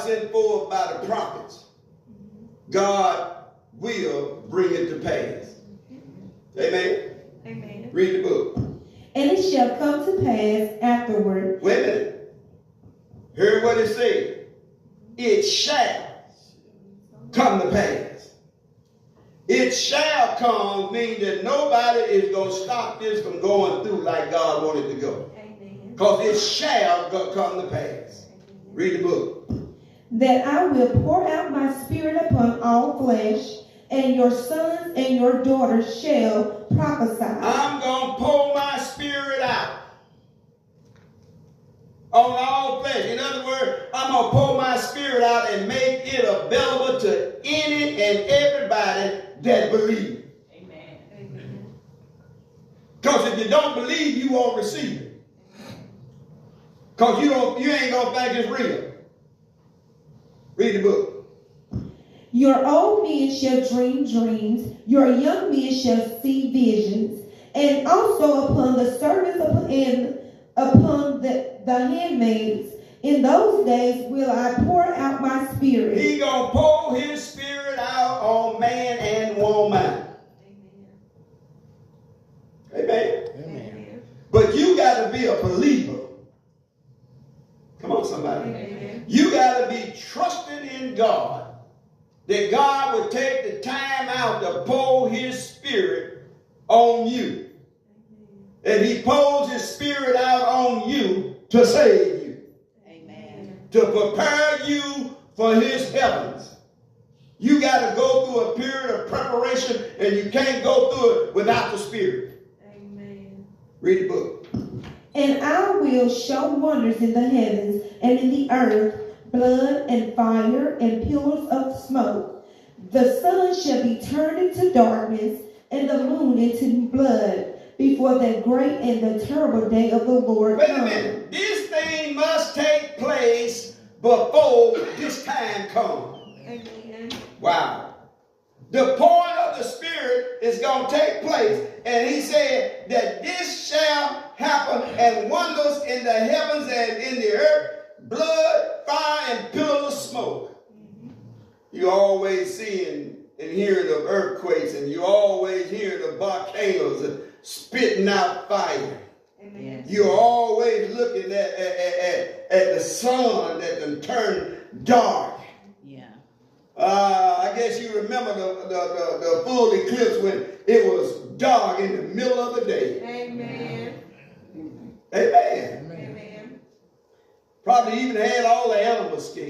sent forth by the prophets, God will bring it to pass. Amen. Amen. Read the book. And it shall come to pass afterward. Wait a minute. Hear what it says. It shall come to pass. It shall come means that nobody is going to stop this from going through like God wanted to go. Because it shall come to pass. Read the book. That I will pour out my spirit upon all flesh, and your sons and your daughters shall prophesy. I'm going to pour my spirit out on all flesh. In other words, I'm going to pour my spirit out and make it available to any and everybody that believes. Amen. Because if you don't believe, you won't receive it. Because you ain't going to think it's real. Read the book. Your old men shall dream dreams, your young men shall see visions, and also upon the servants and upon the handmaids. In those days will I pour out my spirit. He gonna pour his spirit out on man and woman. Amen. Amen. But you got to be a believer. Come on, somebody. Amen. You got to be trusting in God. That God would take the time out to pour his spirit on you. And he pours his spirit out on you to save you. Amen. To prepare you for his heavens. You got to go through a period of preparation, and you can't go through it without the spirit. Amen. Read the book. And I will show wonders in the heavens and in the earth, blood and fire and pillars of smoke. The sun shall be turned into darkness and the moon into blood before that great and the terrible day of the Lord Wait a comes. minute. This thing must take place before this time comes. Amen. Wow. The pouring of the Spirit is going to take place. And he said that this shall happen, and wonders in the heavens and in the earth, blood, fire, and pillars of smoke. You're always seeing and hearing of earthquakes, and you're always hearing of volcanoes and spitting out fire. Amen. You're always looking at the sun that can turn dark. Yeah. I guess you remember the full eclipse when it was dark in the middle of the day. Amen. Amen. Amen. Probably even had all the animals scared.